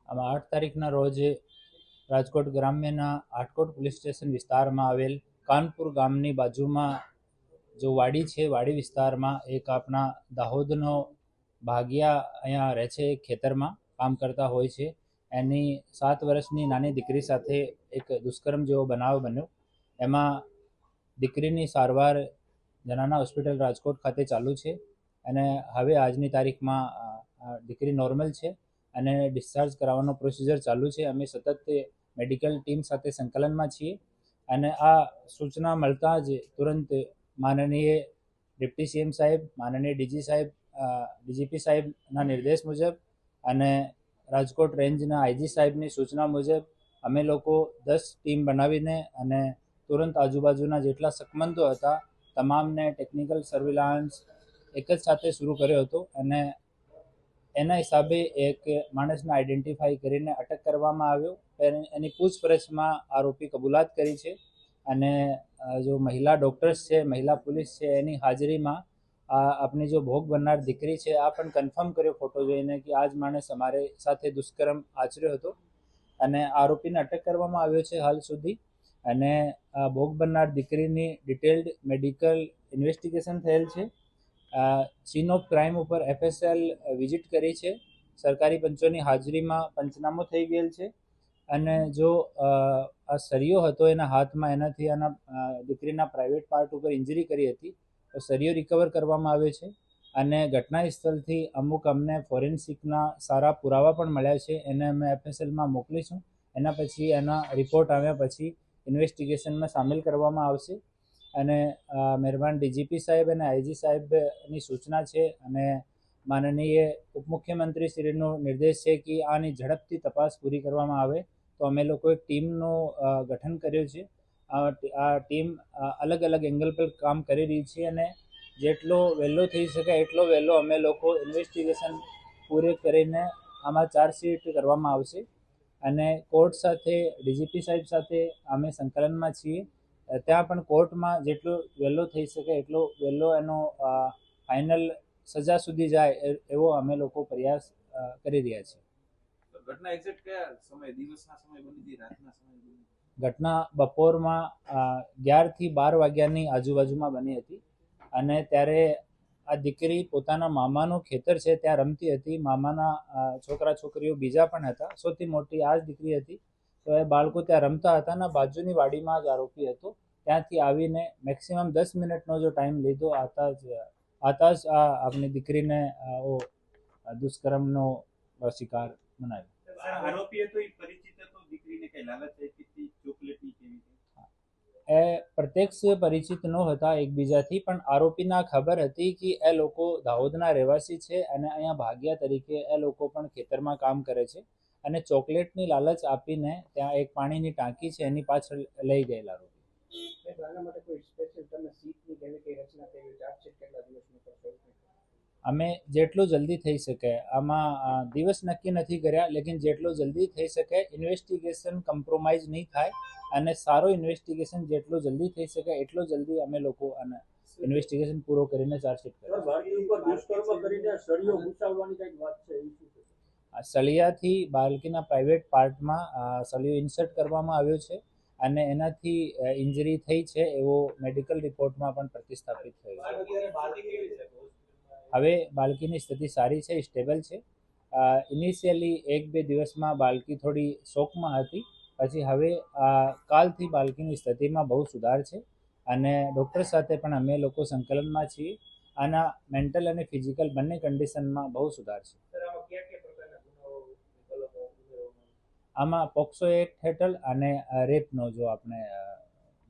આમાં 8 તારીખના રોજ રાજકોટ ગ્રામ્યના આટકોટ પોલીસ સ્ટેશન વિસ્તારમાં આવેલ કાનપુર ગામની બાજુમાં જો વાડી છે, વાડી વિસ્તારમાં એક આપણા દાહોદનો ભાગ્યા અહીંયા રહે છે, ખેતરમાં કામ કરતા હોય છે. એની 7 વર્ષની નાની દીકરી સાથે એક દુષ્કર્મ જેવો બનાવ બન્યો. એમાં દીકરીની સારવાર જનાના હોસ્પિટલ રાજકોટ ખાતે ચાલુ છે અને હવે આજની તારીખમાં દીકરી નોર્મલ છે અને ડિસ્ચાર્જ કરાવવાનો પ્રોસિજર ચાલુ છે. અમે સતત મેડિકલ ટીમ સાથે સંકલનમાં છીએ અને આ સૂચના મળતા જ તુરંત માનનીય ડિપ્ટી સીએમ સાહેબ, માનનીય ડીજીપી સાહેબના નિર્દેશ મુજબ અને રાજકોટ રેન્જના આઈજી સાહેબની સૂચના મુજબ અમે લોકો 10 ટીમ બનાવીને અને તુરંત આજુબાજુના જેટલા શકમંદો હતા તમામને ટેકનિકલ સર્વેલન્સ એક જ સાથે શરૂ કર્યો હતો અને એના હિસાબે એક માણસને આઈડેન્ટિફાઈ કરીને અટક કરવામાં આવ્યો. એની પૂછપરછમાં આરોપી કબૂલાત કરી છે અને જો મહિલા ડૉક્ટર્સ છે, મહિલા પોલીસ છે, એની હાજરીમાં આપણી જો ભોગ બનનાર દીકરી છે આ પણ કન્ફર્મ કર્યો ફોટો જોઈને કે આ જ માણસ અમારી સાથે દુષ્કર્મ આચર્યો હતો અને આરોપીને અટક કરવામાં આવ્યો છે હાલ સુધી. અને ભોગ બનનાર દીકરીની ડિટેલ્ડ મેડિકલ ઇન્વેસ્ટિગેશન થયેલ છે. સીન ઓફ ક્રાઇમ ઉપર FSL વિઝિટ કરી છે. સરકારી પંચોની હાજરીમાં પંચનામો થઈ ગયેલ છે અને જો આ સરિયો હતો એના હાથમાં, એનાથી આના દીકરીના પ્રાઇવેટ પાર્ટ ઉપર ઇન્જરી કરી હતી તો સરિયો રિકવર કરવામાં આવ્યો છે અને ઘટના સ્થળથી અમુક અમને ફોરેન્સિકના સારા પુરાવા પણ મળ્યા છે. એને અમે FSLમાં મોકલીશું. એના પછી એના રિપોર્ટ આવ્યા પછી ઇન્વેસ્ટિગેશનમાં સામેલ કરવામાં આવશે અને મહેરબાન ડીજીપી સાહેબ અને આઈજી સાહેબની સૂચના છે અને માનનીય ઉપમુખ્યમંત્રી શ્રીનો નિર્દેશ છે કે આની ઝડપથી તપાસ પૂરી કરવામાં આવે. તો અમે લોકો એક ટીમનું ગઠન કર્યું છે. આ ટીમ અલગ અલગ એંગલ પર કામ કરી રહી છે અને જેટલો વહેલો થઈ શકે એટલો વહેલો અમે લોકો ઇન્વેસ્ટિગેશન પૂરે કરીને આમાં ચાર્જશીટ કરવામાં આવશે અને કોર્ટ સાથે, ડીજીપી સાહેબ સાથે અમે સંકલનમાં છીએ. ત્યાં પણ કોર્ટમાં જેટલો વહેલો થઈ શકે એટલો વહેલો એનો ફાઇનલ સજા સુધી જાય એવો અમે લોકો પ્રયાસ કરી રહ્યા છીએ. ઘટના એક્ઝેક્ટ કયા સમય, દિવસના સમય બની હતી, રાતના સમય બની? ઘટના બપોરમાં 11 થી 12 વાગ્યાની આજુબાજુમાં બની હતી અને ત્યારે આ દીકરી પોતાના મામાનું ખેતર છે ત્યાં રમતી હતી. મામાના છોકરા છોકરીઓ બીજા પણ હતા. સૌથી મોટી આ જ દીકરી હતી. તો એ બાળકો ત્યાં રમતા હતા અને બાજુની વાડીમાં જ આરોપી હતો. ત્યાંથી આવીને મેક્સિમમ 10 મિનિટનો જો ટાઈમ લીધો આતા જ આપણી દીકરીને દુષ્કર્મનો શિકાર બનાવ્યો. આરોપી હતો એ પરિચિત હતો, દીકરીને કઈ લાલચ આપી હતી, ચોકલેટની કેવી? એ પ્રત્યક્ષ પરિચિત ન હતા એકબીજાથી, પણ આરોપીના ખબર હતી કે એ લોકો દાહોદના રહેવાસી છે અને અહીંયા ભાગ્યા તરીકે એ લોકો પણ ખેતરમાં કામ કરે છે અને ચોકલેટની લાલચ આપીને ત્યાં એક પાણીની ટાંકી છે એની પાછળ લઈ ગયેલા આરોપી. અમે જેટલું જલ્દી થઈ શકે, આમાં દિવસ નક્કી નથી કર્યા, લેકિન જેટલું જલ્દી થઈ શકે ઇન્વેસ્ટિગેશન કોમ્પ્રોમાઇઝ નહીં થાય અને સારો ઇન્વેસ્ટિગેશન જેટલું જલ્દી થઈ શકે એટલો જલ્દી અમે લોકો આને ઇન્વેસ્ટિગેશન પૂરો કરીને ચાર્જશીટ કરીએ. સળિયાથી બાળકીના પ્રાઇવેટ પાર્ટમાં સળિયો ઇન્સર્ટ કરવામાં આવ્યો છે અને એનાથી ઇન્જરી થઈ છે એવો મેડિકલ રિપોર્ટમાં પણ પ્રતિસ્થાપિત થયો છે. હવે બાળકીની સ્થિતિ સારી છે, સ્ટેબલ છે. ઇનિશિયલી 1-2 દિવસમાં બાળકી થોડી શોકમાં હતી, પછી હવે કાલથી બાળકીની સ્થિતિમાં બહુ સુધાર છે અને ડૉક્ટર સાથે પણ અમે લોકો સંકલનમાં છીએ. આના મેન્ટલ અને ફિઝિકલ બંને કન્ડિશનમાં બહુ સુધાર છે. આમાં પોક્સો એક્ટ હેઠળ અને રેપનો જો આપણે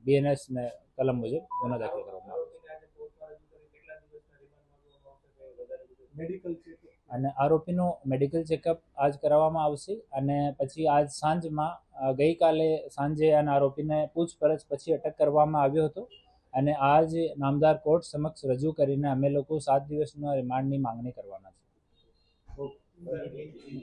BNS ને કલમ મુજબ ગુનો દાખલ કરવામાં આવે અને આરોપીનું મેડિકલ ચેકઅપ આજ કરાવવામાં આવશે અને પછી આજ સાંજમાં, ગઈકાલે સાંજે આના આરોપીને પૂછપરછ પછી અટક કરવામાં આવ્યો હતો અને આજ નામદાર કોર્ટ સમક્ષ રજૂ કરીને અમે લોકો 7 દિવસના રિમાન્ડની માંગણી કરવાના છે.